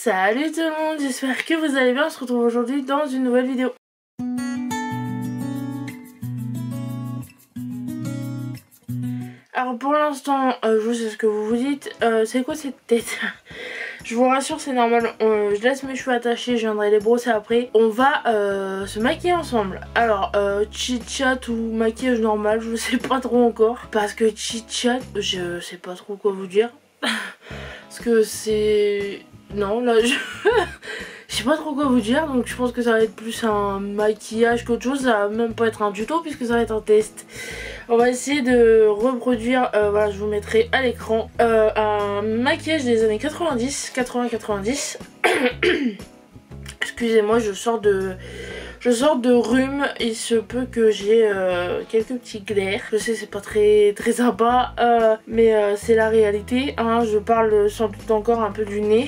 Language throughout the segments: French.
Salut tout le monde, j'espère que vous allez bien, on se retrouve aujourd'hui dans une nouvelle vidéo. Alors pour l'instant, je sais ce que vous vous dites, c'est quoi cette tête? Je vous rassure, c'est normal, je laisse mes cheveux attachés, je viendrai les brosser après. On va se maquiller ensemble. Alors, chit-chat ou maquillage normal, je sais pas trop encore. Parce que chit-chat, je sais pas trop quoi vous dire. Parce que c'est... Non, là, je sais pas trop quoi vous dire, donc je pense que ça va être plus un maquillage qu'autre chose. Ça va même pas être un tuto puisque ça va être un test. On va essayer de reproduire, voilà, je vous mettrai à l'écran, un maquillage des années 90. Excusez-moi, je sors de rhume, il se peut que j'ai quelques petits glaires. Je sais, c'est pas très sympa, mais c'est la réalité, hein. Je parle sans doute encore un peu du nez.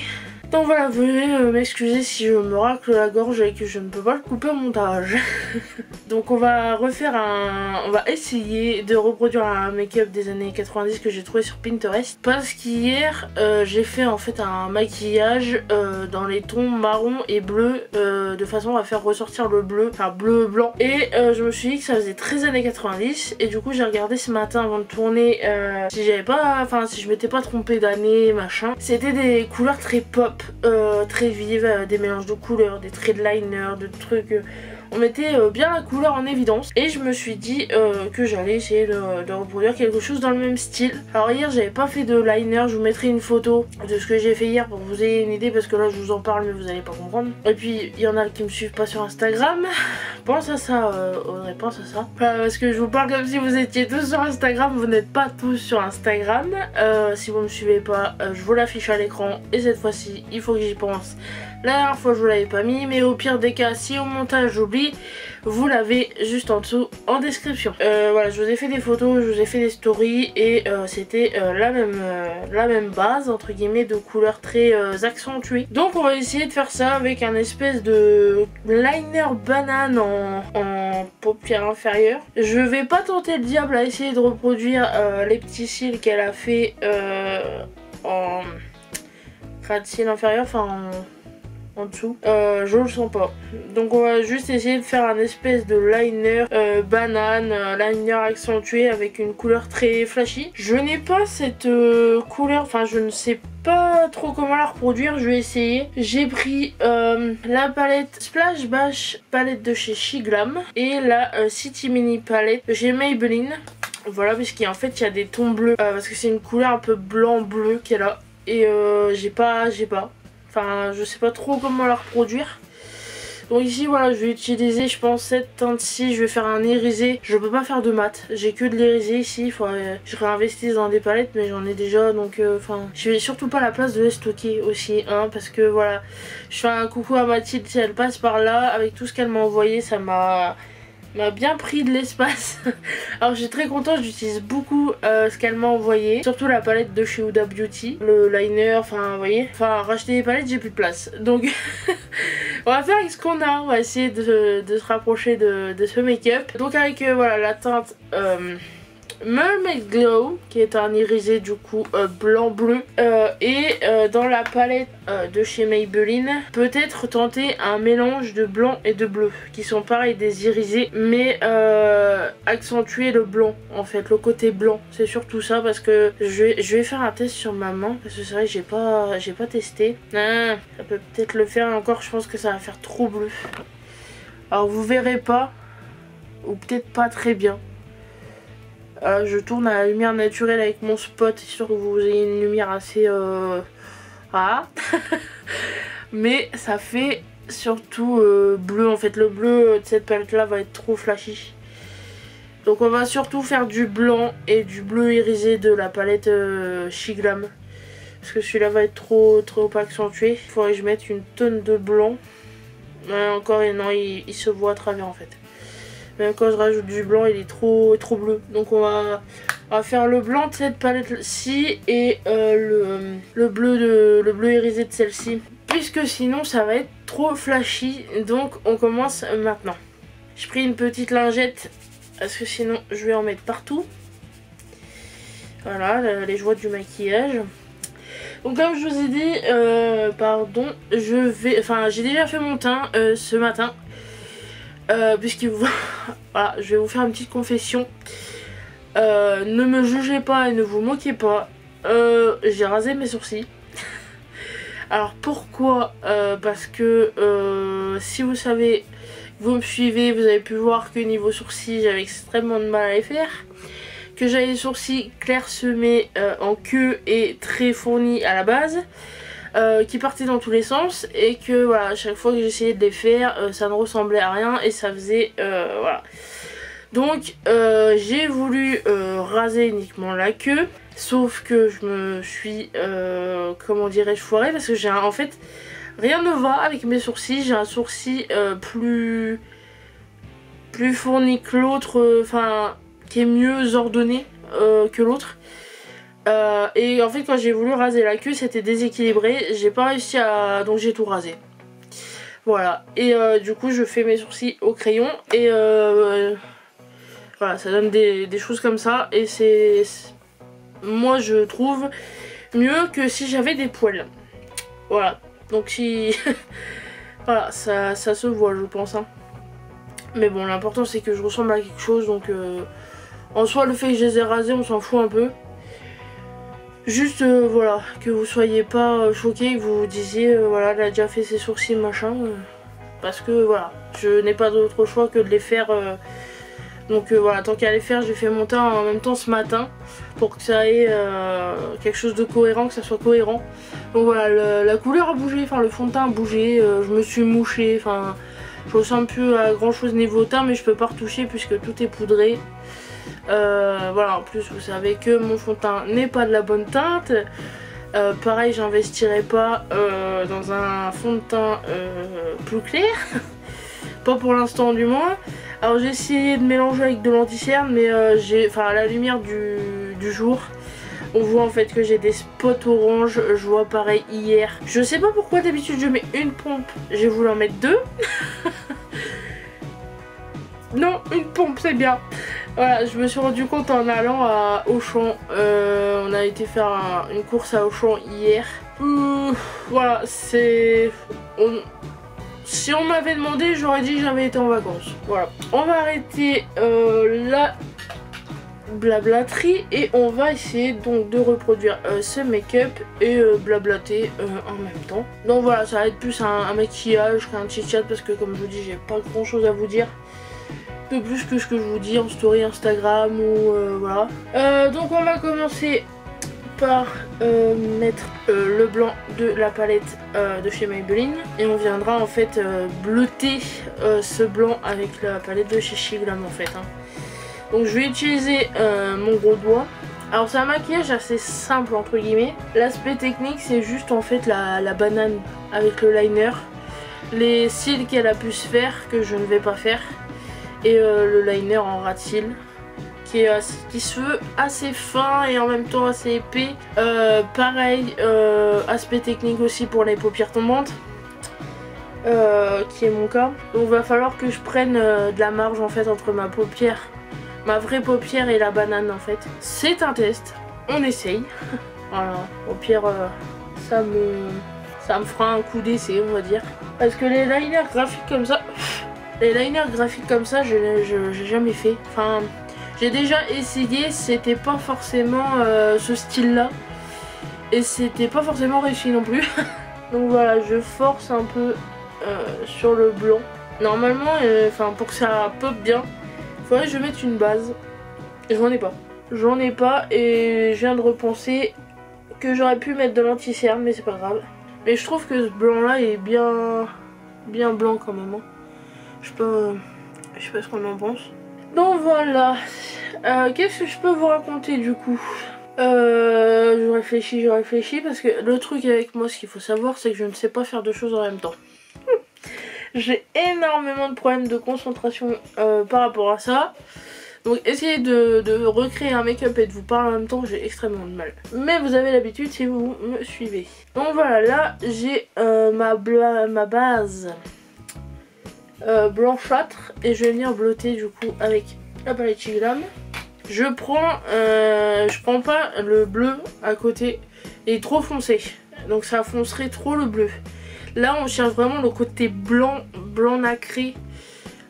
Donc voilà, veuillez m'excuser si je me racle la gorge et que je ne peux pas le couper au montage. Donc on va essayer de reproduire un make-up des années 90 que j'ai trouvé sur Pinterest. Parce qu'hier j'ai fait en fait un maquillage dans les tons marron et bleu, de façon à faire ressortir le bleu, enfin bleu blanc. Et je me suis dit que ça faisait très années 90 et du coup j'ai regardé ce matin avant de tourner si je m'étais pas trompée d'année machin. C'était des couleurs très pop. Très vives, des mélanges de couleurs, des traits de liner, de trucs. On mettait bien la couleur en évidence et je me suis dit que j'allais essayer de reproduire quelque chose dans le même style. Alors hier j'avais pas fait de liner, je vous mettrai une photo de ce que j'ai fait hier pour que vous ayez une idée parce que là je vous en parle mais vous allez pas comprendre. Et puis il y en a qui me suivent pas sur Instagram. Pense à ça Audrey, pense à ça. Parce que je vous parle comme si vous étiez tous sur Instagram, vous n'êtes pas tous sur Instagram. Si vous me suivez pas, je vous l'affiche à l'écran et cette fois-ci il faut que j'y pense. La dernière fois je vous l'avais pas mis, mais au pire des cas, si au montage j'oublie, vous l'avez juste en dessous en description. Voilà, je vous ai fait des photos, je vous ai fait des stories et c'était la même base entre guillemets de couleurs très accentuées. Donc on va essayer de faire ça avec un espèce de liner banane en paupière inférieure. Je vais pas tenter le diable à essayer de reproduire les petits cils qu'elle a fait en ras de cils inférieur, enfin en dessous, je le sens pas. Donc on va juste essayer de faire un espèce de liner banane, liner accentué avec une couleur très flashy. Je n'ai pas cette couleur, enfin je ne sais pas trop comment la reproduire, je vais essayer. J'ai pris la palette Splash Bash palette de chez Shiglam et la City Mini palette de chez Maybelline. Voilà, puisqu'en fait il y a des tons bleus, parce que c'est une couleur un peu blanc-bleu qu'elle a. Et j'ai pas. Enfin, je sais pas trop comment la reproduire. Donc ici, voilà, je vais utiliser, je pense, cette teinte-ci. Je vais faire un irisé. Je peux pas faire de mat. J'ai que de l'irisé ici. Il faudrait je réinvestisse dans des palettes, mais j'en ai déjà. Donc, enfin, je vais surtout pas la place de les stocker aussi, hein, parce que voilà. Je fais un coucou à Mathilde si elle passe par là. Avec tout ce qu'elle m'a envoyé, ça m'a bien pris de l'espace. Alors je suis très contente, j'utilise beaucoup ce qu'elle m'a envoyé, surtout la palette de chez Huda Beauty, le liner, enfin vous voyez, enfin racheter des palettes j'ai plus de place, donc on va faire avec ce qu'on a, on va essayer de se rapprocher de ce make-up. Donc avec voilà la teinte Mermaid Glow qui est un irisé du coup blanc bleu, et dans la palette de chez Maybelline peut-être tenter un mélange de blanc et de bleu qui sont pareils des irisés mais accentuer le blanc en fait, le côté blanc, c'est surtout ça parce que je vais faire un test sur ma main parce que c'est vrai que j'ai pas testé. Ça peut peut-être le faire encore, je pense que ça va faire trop bleu. Alors vous verrez pas ou peut-être pas très bien. Je tourne à la lumière naturelle avec mon spot, histoire que vous ayez une lumière assez rare. Mais ça fait surtout bleu en fait. Le bleu de cette palette là va être trop flashy. Donc on va surtout faire du blanc et du bleu irisé de la palette Shiglam. Parce que celui-là va être trop accentué. Il faudrait que je mette une tonne de blanc. Encore et non, il se voit à travers en fait. Même quand je rajoute du blanc, il est trop bleu. Donc on va faire le blanc de cette palette-ci et le bleu irisé de celle-ci. Puisque sinon ça va être trop flashy. Donc on commence maintenant. J'ai pris une petite lingette parce que sinon je vais en mettre partout. Voilà, les joies du maquillage. Donc comme je vous ai dit, pardon, j'ai déjà fait mon teint ce matin. Puisque voilà, je vais vous faire une petite confession. Ne me jugez pas et ne vous moquez pas. J'ai rasé mes sourcils. Alors pourquoi parce que si vous savez, vous me suivez, vous avez pu voir que niveau sourcils j'avais extrêmement de mal à les faire. Que j'avais les sourcils clairsemés en queue et très fournis à la base. Qui partaient dans tous les sens. Et que voilà, à chaque fois que j'essayais de les faire, ça ne ressemblait à rien. Et ça faisait... voilà. Donc j'ai voulu raser uniquement la queue. Sauf que je me suis, comment dirais-je, foirée. Parce que j'ai en fait, rien ne va avec mes sourcils. J'ai un sourcil plus fourni que l'autre. Enfin, qui est mieux ordonné que l'autre. Et en fait, quand j'ai voulu raser la queue, c'était déséquilibré. J'ai pas réussi à... Donc j'ai tout rasé. Voilà. Et du coup, je fais mes sourcils au crayon. Et voilà, ça donne des choses comme ça. Et c'est... Moi, je trouve mieux que si j'avais des poils. Voilà. Donc si... voilà, ça se voit, je pense. Hein. Mais bon, l'important, c'est que je ressemble à quelque chose. Donc, en soi, le fait que je les ai rasés, on s'en fout un peu. Juste, voilà, que vous soyez pas choqués, que vous vous disiez, voilà, elle a déjà fait ses sourcils, machin. Parce que, voilà, je n'ai pas d'autre choix que de les faire... Donc voilà, tant qu'à les faire, j'ai fait mon teint en même temps ce matin pour que ça ait quelque chose de cohérent, que ça soit cohérent. Donc voilà, la couleur a bougé, enfin le fond de teint a bougé, je me suis mouchée, enfin je ressemble plus à grand chose niveau teint, mais je peux pas retoucher puisque tout est poudré. Voilà, en plus vous savez que mon fond de teint n'est pas de la bonne teinte. Pareil, j'investirai pas dans un fond de teint plus clair. Pas pour l'instant du moins. Alors j'ai essayé de mélanger avec de l'anti-cerne, mais à la lumière du jour, on voit en fait que j'ai des spots orange. Je vois pareil hier. Je sais pas pourquoi d'habitude je mets une pompe, j'ai voulu en mettre deux. Non, une pompe c'est bien. Voilà, je me suis rendu compte en allant à Auchan. On a été faire une course à Auchan hier. Voilà, c'est... Si on m'avait demandé, j'aurais dit que j'avais été en vacances. Voilà. On va arrêter la blablaterie et on va essayer donc de reproduire ce make-up et blablater en même temps. Donc voilà, ça va être plus un maquillage qu'un chit-chat parce que comme je vous dis, j'ai pas grand chose à vous dire. De plus que ce que je vous dis en story Instagram ou voilà. Donc on va commencer par mettre le blanc de la palette de chez Maybelline et on viendra en fait bleuter ce blanc avec la palette de chez Shiglam en fait. Hein. Donc je vais utiliser mon gros doigt. Alors c'est un maquillage assez simple entre guillemets. L'aspect technique c'est juste en fait la banane avec le liner, les cils qu'elle a pu se faire que je ne vais pas faire et le liner en ras de cils. Qui se veut assez fin et en même temps assez épais. Pareil, aspect technique aussi pour les paupières tombantes, qui est mon cas. Donc il va falloir que je prenne de la marge en fait entre ma paupière, ma vraie paupière et la banane en fait. C'est un test, on essaye. Voilà, au pire ça me fera un coup d'essai on va dire. Parce que les liners graphiques comme ça, j'ai jamais fait. Enfin... J'ai déjà essayé, c'était pas forcément ce style là. Et c'était pas forcément réussi non plus. Donc voilà, je force un peu sur le blanc. Normalement, pour que ça pop bien, il faudrait que je mette une base. J'en ai pas. J'en ai pas et je viens de repenser que j'aurais pu mettre de l'anti-cerne, mais c'est pas grave. Mais je trouve que ce blanc là est bien blanc quand même. Hein. Je sais pas ce qu'on en pense. Donc voilà, qu'est-ce que je peux vous raconter du coup? Je réfléchis parce que le truc avec moi, ce qu'il faut savoir, c'est que je ne sais pas faire deux choses en même temps. J'ai énormément de problèmes de concentration par rapport à ça. Donc essayer de recréer un make-up et de vous parler en même temps, j'ai extrêmement de mal. Mais vous avez l'habitude si vous me suivez. Donc voilà, là j'ai ma base blanchâtre et je vais venir bleuter du coup avec la palette Shiglam. Je prends pas le bleu à côté, il est trop foncé. donc ça foncerait trop le bleu. Là on cherche vraiment le côté blanc, blanc nacré,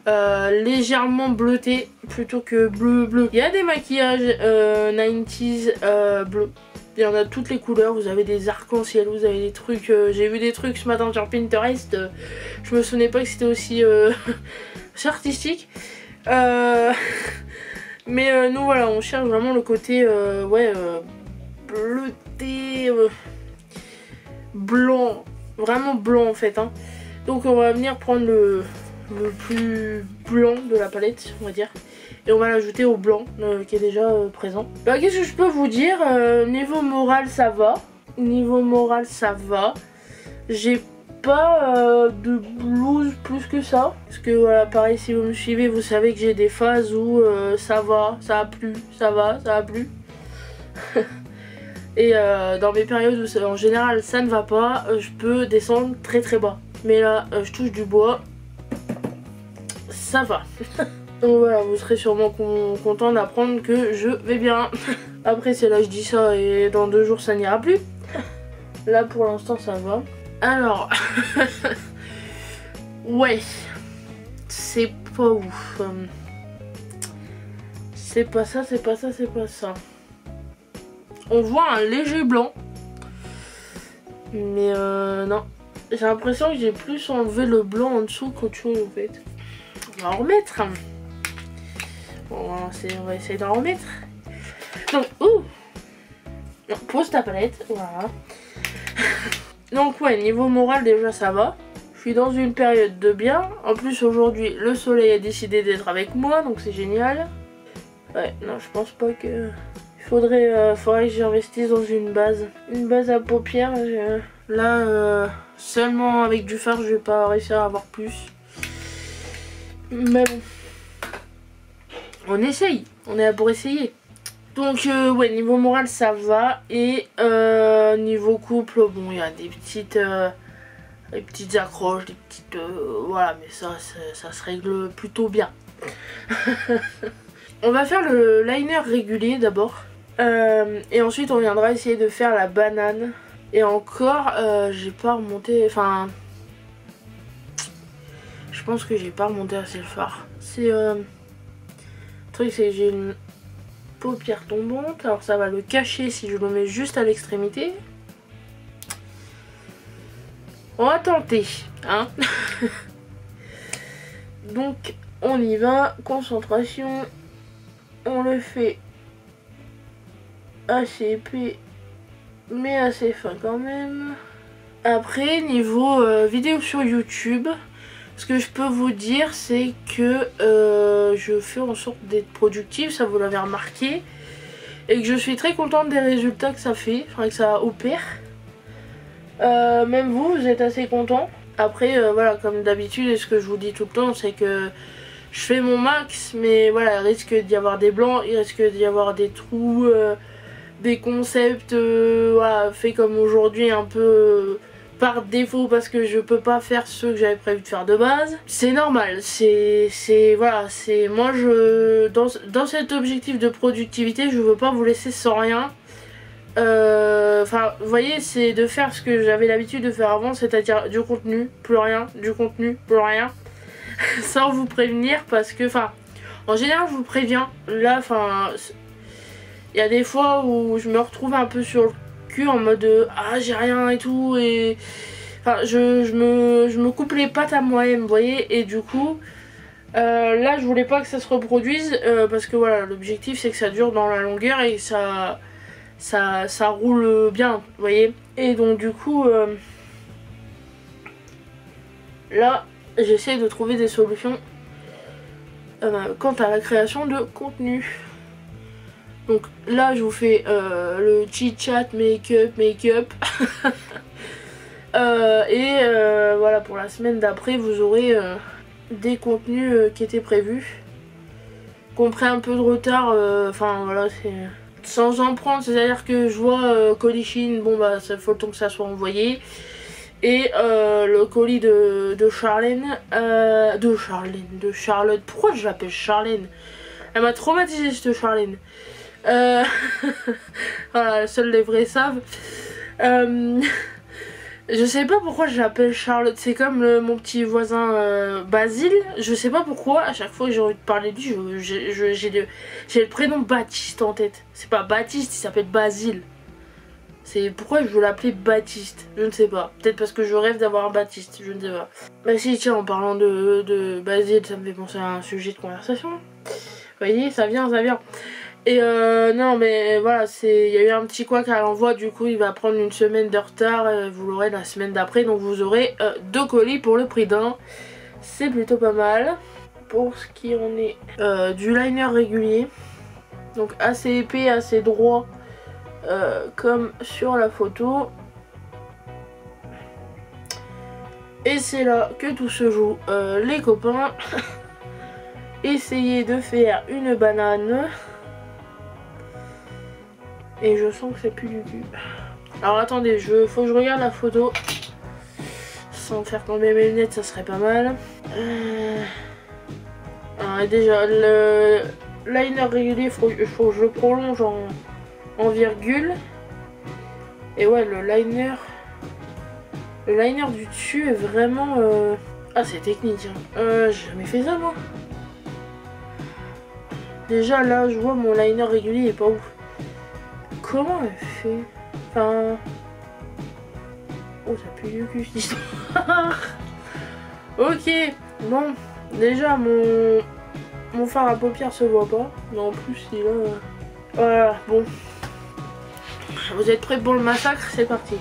légèrement bleuté plutôt que bleu. Il y a des maquillages 90s bleu. Il y en a toutes les couleurs, vous avez des arcs-en-ciel, vous avez des trucs, j'ai vu des trucs ce matin sur Pinterest, je me souvenais pas que c'était aussi artistique. Mais nous voilà, on cherche vraiment le côté bleuté, blanc, vraiment blanc en fait. Hein. Donc on va venir prendre le plus blanc de la palette, on va dire. Et on va l'ajouter au blanc qui est déjà présent. Bah, qu'est-ce que je peux vous dire, niveau moral ça va. Niveau moral ça va. J'ai pas de blues plus que ça. Parce que voilà, pareil, si vous me suivez, vous savez que j'ai des phases où ça va, ça a plu, ça va, ça a plu. Et dans mes périodes où en général ça ne va pas, je peux descendre très très bas. Mais là, je touche du bois. Ça va. Donc voilà, vous serez sûrement content d'apprendre que je vais bien. Après c'est là je dis ça et dans 2 jours ça n'ira plus. Là pour l'instant ça va. Alors, ouais, c'est pas ouf. C'est pas ça, c'est pas ça, c'est pas ça. On voit un léger blanc. Mais non. J'ai l'impression que j'ai plus enlevé le blanc en dessous qu'autre chose en fait. On va en remettre. Bon, on va essayer d'en remettre. Donc, ouh, non, pose ta palette, voilà. Donc ouais, niveau moral déjà ça va. Je suis dans une période de bien. En plus aujourd'hui le soleil a décidé d'être avec moi, donc c'est génial. Ouais, non je pense pas que... Faudrait que j'investisse dans une base. Une base à paupières. Là, seulement avec du fard je vais pas réussir à avoir plus. Mais bon. On essaye, on est là pour essayer. Donc ouais, niveau moral ça va. Et niveau couple, bon il y a des petites accroches, des petites... voilà, mais ça se règle plutôt bien. On va faire le liner régulier d'abord. Et ensuite on viendra essayer de faire la banane. Et encore, j'ai pas remonté... Enfin... Je pense que j'ai pas remonté assez le fard. C'est... Le truc c'est que j'ai une paupière tombante, alors ça va le cacher si je le mets juste à l'extrémité. On va tenter, hein. Donc on y va, concentration, on le fait assez épais mais assez fin quand même. Après niveau vidéo sur YouTube, ce que je peux vous dire c'est que je fais en sorte d'être productive, ça vous l'avez remarqué, et que je suis très contente des résultats que ça fait, enfin que ça opère. Même vous êtes assez content. Après voilà, comme d'habitude, et ce que je vous dis tout le temps, c'est que je fais mon max, mais voilà, il risque d'y avoir des blancs, il risque d'y avoir des trous, des concepts voilà, faits comme aujourd'hui un peu... par défaut parce que je peux pas faire ce que j'avais prévu de faire de base. C'est normal, voilà, c'est moi dans cet objectif de productivité, je veux pas vous laisser sans rien. Enfin, vous voyez, c'est de faire ce que j'avais l'habitude de faire avant, c'est-à-dire du contenu, plus rien, du contenu, plus rien. Sans vous prévenir parce que, enfin, en général je vous préviens. Là, enfin, il y a des fois où je me retrouve un peu sur le en mode ah j'ai rien et tout, et enfin je me coupe les pattes à moi-même, vous voyez, et du coup là je voulais pas que ça se reproduise parce que voilà, l'objectif c'est que ça dure dans la longueur et ça roule bien, vous voyez, et donc du coup là j'essaie de trouver des solutions quant à la création de contenu. Donc là je vous fais le chit chat make-up et voilà, pour la semaine d'après vous aurez des contenus qui étaient prévus, qu'on prend un peu de retard, enfin voilà, c'est sans en prendre, c'est à dire que je vois Colichine, bon bah ça faut le temps que ça soit envoyé, et le colis de Charlène, de Charlotte, pourquoi je l'appelle Charlène, elle m'a traumatisée cette Charlène. Voilà, seuls les vrais savent. Je sais pas pourquoi je l'appelle Charlotte, c'est comme mon petit voisin Basile. Je sais pas pourquoi, à chaque fois que j'ai envie de parler de lui, j'ai le prénom Baptiste en tête. C'est pas Baptiste, il s'appelle Basile. C'est pourquoi je veux l'appeler Baptiste, je ne sais pas. Peut-être parce que je rêve d'avoir un Baptiste, je ne sais pas. Bah si, tiens, en parlant de Basile, ça me fait penser à un sujet de conversation. Vous voyez, ça vient, ça vient. Et non mais voilà, il y a eu un petit couac à l'envoi, du coup il va prendre une semaine de retard, vous l'aurez la semaine d'après, donc vous aurez 2 colis pour le prix d'un. C'est plutôt pas mal. Pour ce qui en est du liner régulier, donc assez épais, assez droit, comme sur la photo. Et c'est là que tout se joue, les copains. Essayez de faire une banane. Et je sens que c'est plus du cul. Alors attendez, faut que je regarde la photo. Sans faire tomber mes lunettes, ça serait pas mal. Alors déjà, le liner régulier, il faut que je le prolonge en virgule. Et ouais, le liner du dessus est vraiment... Ah, c'est technique. Hein. J'ai jamais fait ça, moi. Déjà, là, je vois mon liner régulier, il est pas ouf. Comment elle fait? Enfin... Oh, ça pue du cul, cette histoire. Ok, bon. Déjà, mon fard à paupières se voit pas. Mais en plus, il a... Voilà, bon. Vous êtes prêts pour le massacre? C'est parti.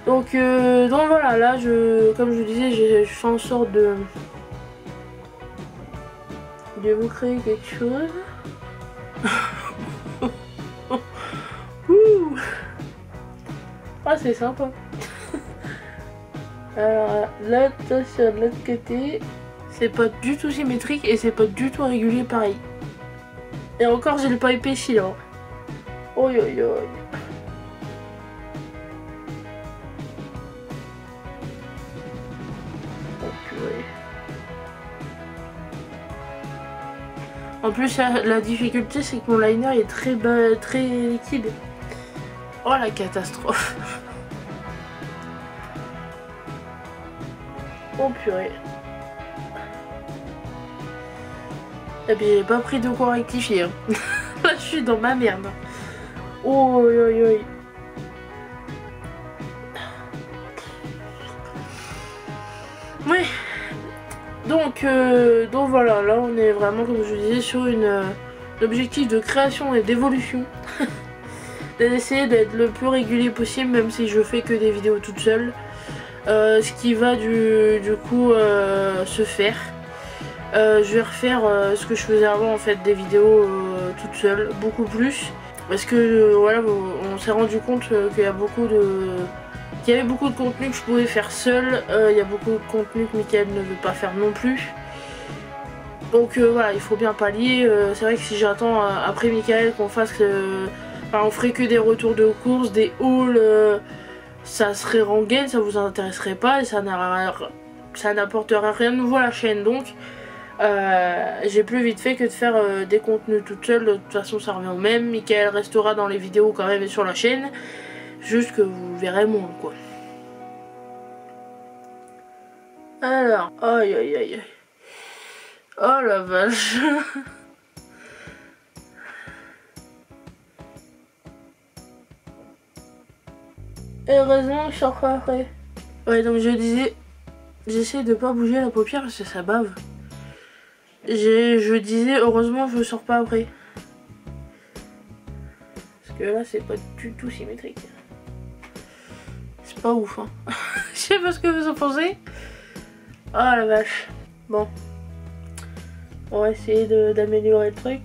Donc voilà, là, comme je vous disais, je fais en sorte de vous créer quelque chose. Ouh. Ah, c'est sympa. Alors là, attention de l'autre côté, c'est pas du tout symétrique et c'est pas du tout régulier pareil. Et encore, j'ai le pas épaissi là. Oi oi oi. En plus, la difficulté, c'est que mon liner est très liquide. Oh la catastrophe. Oh purée. Eh bien, j'ai pas pris de quoi rectifier. Hein. Là, je suis dans ma merde. Oh oi oi oi. Oui. Donc voilà, là on est vraiment, comme je disais, sur un objectif de création et d'évolution. D'essayer d'être le plus régulier possible, même si je fais que des vidéos toute seule. Ce qui va du coup se faire. Je vais refaire ce que je faisais avant, en fait, des vidéos toute seule, beaucoup plus. Parce que voilà, on s'est rendu compte qu'il y avait beaucoup de contenu que je pouvais faire seule. Il y a beaucoup de contenu que Mickaël ne veut pas faire non plus. Donc voilà, il faut bien pallier. C'est vrai que si j'attends après Mickaël qu'on fasse... on ferait que des retours de course, des hauls, ça serait rengaine, ça vous intéresserait pas et ça n'apporterait rien de nouveau à la chaîne. Donc j'ai plus vite fait que de faire des contenus toute seule. De toute façon ça revient au même. Mickaël restera dans les vidéos quand même et sur la chaîne. Juste que vous verrez moins quoi. Alors, aïe aïe aïe. Oh la vache. Heureusement que je sors pas après. Ouais, donc je disais, j'essaie de pas bouger la paupière parce que ça bave. Je disais, heureusement que je sors pas après. Parce que là, c'est pas du tout symétrique. C'est pas ouf, hein. Je sais pas ce que vous en pensez. Oh la vache. Bon. On va essayer d'améliorer le truc.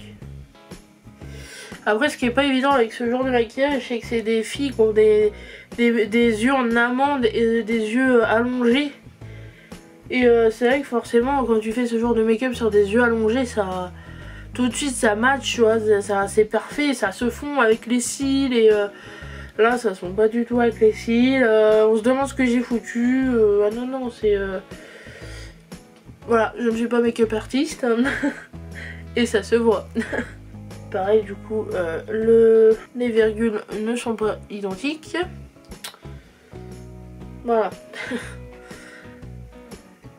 Après, ce qui est pas évident avec ce genre de maquillage, c'est que c'est des filles qui ont des yeux en amande et des yeux allongés. Et c'est vrai que forcément, quand tu fais ce genre de make-up sur des yeux allongés, ça... Tout de suite, ça match, tu vois, c'est parfait, ça se fond avec les cils et... Là, ça se fond pas du tout avec les cils. On se demande ce que j'ai foutu. Ah non, non, c'est... Voilà, je ne suis pas make-up artiste. Et ça se voit. Pareil, du coup, les virgules ne sont pas identiques. Voilà.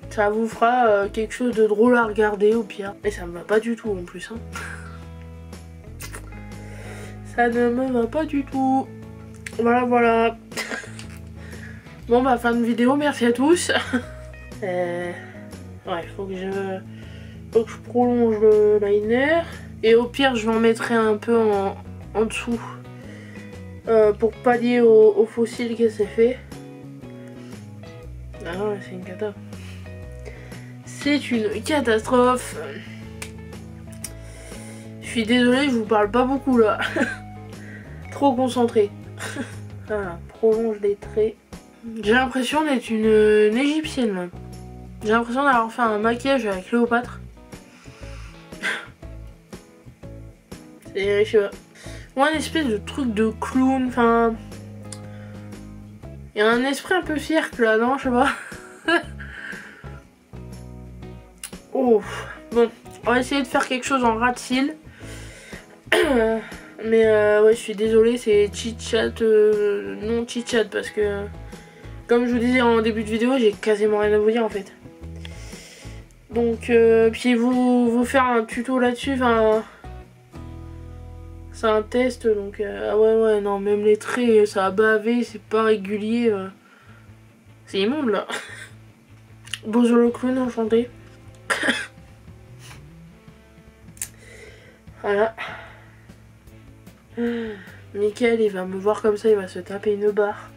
Ça vous fera quelque chose de drôle à regarder au pire. Et ça me va pas du tout en plus. Hein. Ça ne me va pas du tout. Voilà, voilà. Bon bah fin de vidéo, merci à tous. Ouais, faut que je prolonge le liner. Et au pire, je vais en mettre un peu en dessous. Pour pallier au fossile que c'est fait. Ah non, c'est une cata. C'est une catastrophe. Je suis désolée, je vous parle pas beaucoup là. Trop concentré. Voilà, prolonge les traits. J'ai l'impression d'être une égyptienne là. J'ai l'impression d'avoir fait un maquillage avec Cléopâtre. C'est, je sais pas. Ou un espèce de truc de clown, enfin... Il y a un esprit un peu cirque là, non? Je sais pas. Oh, bon, on va essayer de faire quelque chose en ras de cils. Mais ouais, je suis désolée, c'est chit-chat, non chit-chat parce que... Comme je vous disais en début de vidéo, j'ai quasiment rien à vous dire en fait. Donc, puis vous faire un tuto là-dessus, enfin... C'est un test, donc... ah ouais, non, même les traits, ça a bavé, c'est pas régulier. C'est immonde là. Bonjour le clown, enchanté. Voilà. Mickaël, il va me voir comme ça, il va se taper une barre.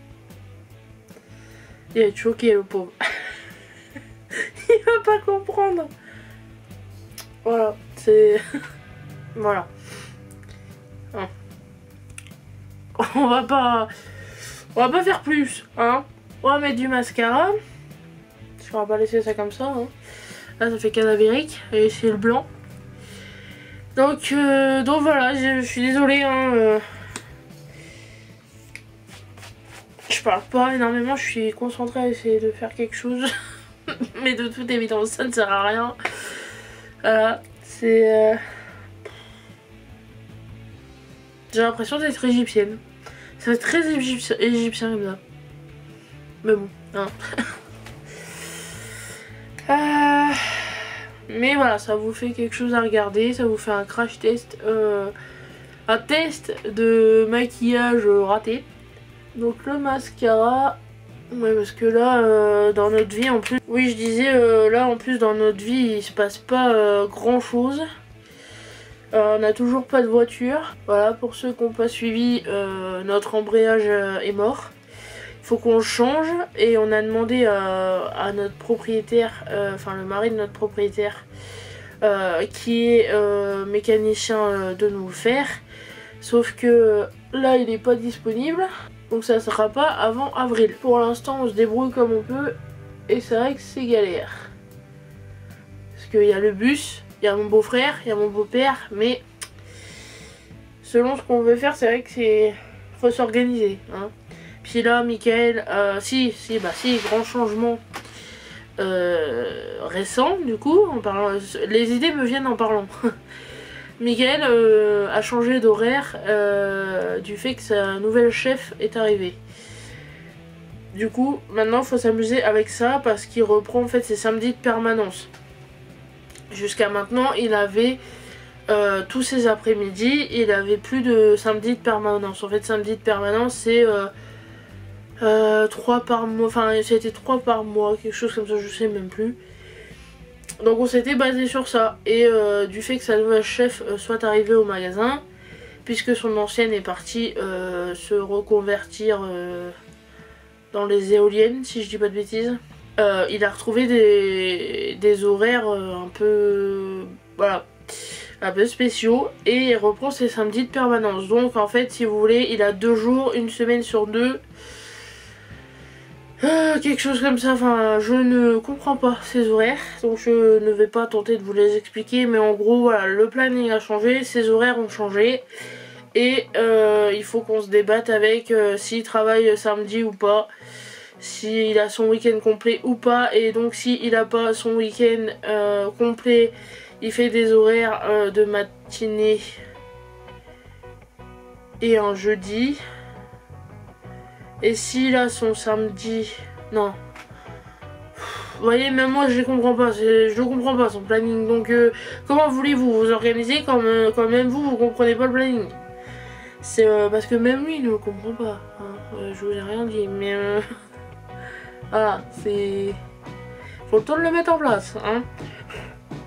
Il va être choqué, le pauvre. Il va pas comprendre. Voilà, c'est... Voilà. Hein. On va pas faire plus, hein. On va mettre du mascara. On va pas laisser ça comme ça, hein. Là, ça fait cadavérique, et c'est le blanc. Donc voilà, je suis désolée, hein. Je parle pas énormément, je suis concentrée à essayer de faire quelque chose. Mais de toute évidence, ça ne sert à rien. Voilà, c'est... J'ai l'impression d'être égyptienne. C'est très égyptien comme ça. Mais bon, hein. Mais voilà, ça vous fait quelque chose à regarder. Ça vous fait un crash test. Un test de maquillage raté. Donc le mascara... Ouais, parce que là, dans notre vie en plus... Oui, je disais, là en plus dans notre vie, il se passe pas grand chose. On n'a toujours pas de voiture. Voilà, pour ceux qui n'ont pas suivi, notre embrayage est mort. Il faut qu'on le change et on a demandé à notre propriétaire, enfin le mari de notre propriétaire, qui est mécanicien, de nous le faire. Sauf que là, il n'est pas disponible. Donc ça sera pas avant avril. Pour l'instant, on se débrouille comme on peut. Et c'est vrai que c'est galère. Parce qu'il y a le bus, il y a mon beau-frère, il y a mon beau-père. Mais selon ce qu'on veut faire, c'est vrai que c'est... faut s'organiser. Hein. Puis là, Mickaël... si, grand changement récent, du coup. En parlant... Les idées me viennent en parlant. Mickaël a changé d'horaire du fait que sa nouvelle chef est arrivée. Du coup, maintenant il faut s'amuser avec ça parce qu'il reprend en fait ses samedis de permanence. Jusqu'à maintenant, il avait tous ses après-midi, il avait plus de samedis de permanence. En fait, samedi de permanence, c'est 3 par mois, enfin c'était 3 par mois, quelque chose comme ça, je sais même plus. Donc on s'était basé sur ça et du fait que sa nouvelle chef soit arrivée au magasin, puisque son ancienne est partie se reconvertir dans les éoliennes, si je dis pas de bêtises, il a retrouvé des horaires un peu, voilà, un peu spéciaux et il reprend ses samedis de permanence. Donc en fait, si vous voulez, il a 2 jours, une semaine sur 2. Quelque chose comme ça, enfin je ne comprends pas ces horaires, donc je ne vais pas tenter de vous les expliquer, mais en gros voilà, le planning a changé, ses horaires ont changé, et il faut qu'on se débatte avec s'il travaille samedi ou pas, s'il a son week-end complet ou pas, et donc s'il n'a pas son week-end complet, il fait des horaires de matinée et un jeudi. Et s'il a son samedi, Non. Vous voyez, même moi je comprends pas, je comprends pas son planning. Donc comment voulez-vous vous organiser quand même vous comprenez pas le planning? C'est parce que même lui il ne comprend pas. Hein. Je vous ai rien dit, mais voilà, c'est... Faut le temps de le mettre en place. Hein.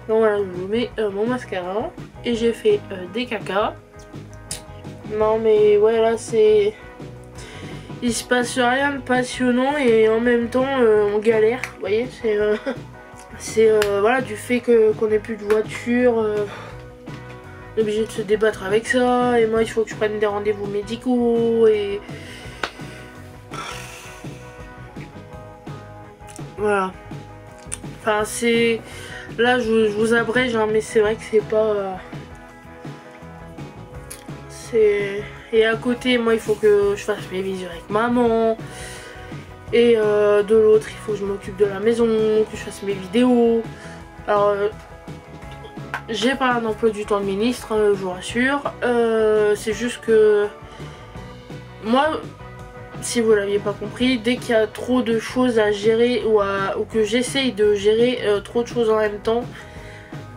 Donc voilà, je vous mets mon mascara et j'ai fait des caca. Non mais ouais, là c'est... Il se passe rien de passionnant et en même temps on galère, vous voyez, c'est voilà, du fait qu'on n'ait plus de voiture, on est obligé de se débattre avec ça, et moi il faut que je prenne des rendez-vous médicaux et voilà. Enfin c'est... Là je vous abrège hein, mais c'est vrai que c'est pas... c'est... Et à côté, moi, il faut que je fasse mes visios avec maman. Et de l'autre, il faut que je m'occupe de la maison, que je fasse mes vidéos. Alors, j'ai pas un emploi du temps de ministre, je vous rassure. C'est juste que moi, si vous l'aviez pas compris, dès qu'il y a trop de choses à gérer ou que j'essaye de gérer trop de choses en même temps,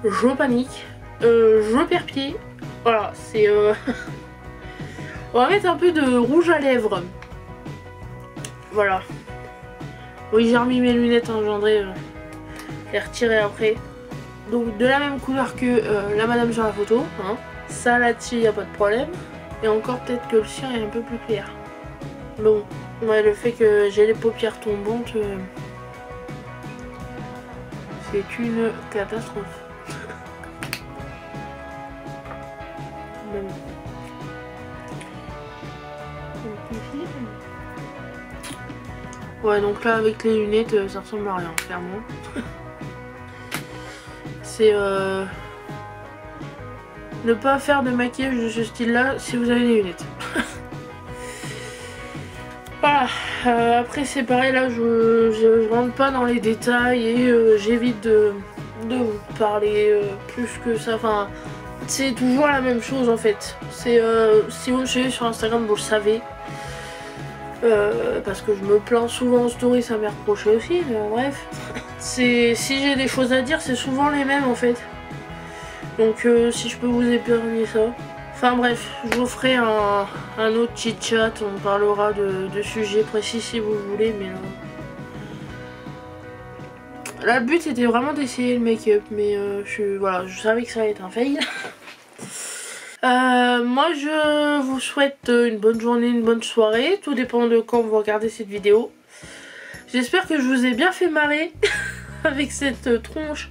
je panique, je perds pied. Voilà, c'est... On va mettre un peu de rouge à lèvres. Voilà. Oui, j'ai remis mes lunettes, hein, Gendré. Les retirer après. Donc de la même couleur que la madame sur la photo. Hein. Ça là-dessus, il n'y a pas de problème. Et encore peut-être que le sien est un peu plus clair. Bon, ouais, le fait que j'ai les paupières tombantes, c'est une catastrophe. Bon. Ouais, donc là avec les lunettes ça ressemble à rien clairement. C'est ne pas faire de maquillage de ce style là si vous avez des lunettes. Voilà, après c'est pareil, là je rentre pas dans les détails et j'évite de vous parler plus que ça. Enfin, c'est toujours la même chose en fait. C'est si vous me suivez sur Instagram, vous le savez. Parce que je me plains souvent en story, ça m'est reproché aussi, mais bref. Si j'ai des choses à dire, c'est souvent les mêmes en fait. Donc si je peux vous épargner ça. Enfin bref, je vous ferai un autre chit chat, on parlera de sujets précis si vous voulez, mais non. Là, le but c'était vraiment d'essayer le make-up, mais voilà, je savais que ça allait être un fail. Moi je vous souhaite une bonne journée, une bonne soirée, tout dépend de quand vous regardez cette vidéo. J'espère que je vous ai bien fait marrer avec cette tronche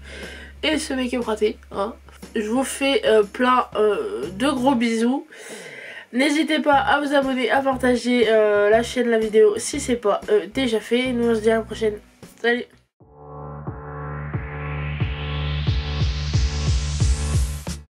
et ce make-up raté. Hein. Je vous fais plein de gros bisous. N'hésitez pas à vous abonner, à partager la chaîne, la vidéo si c'est pas déjà fait. Nous on se dit à la prochaine. Salut!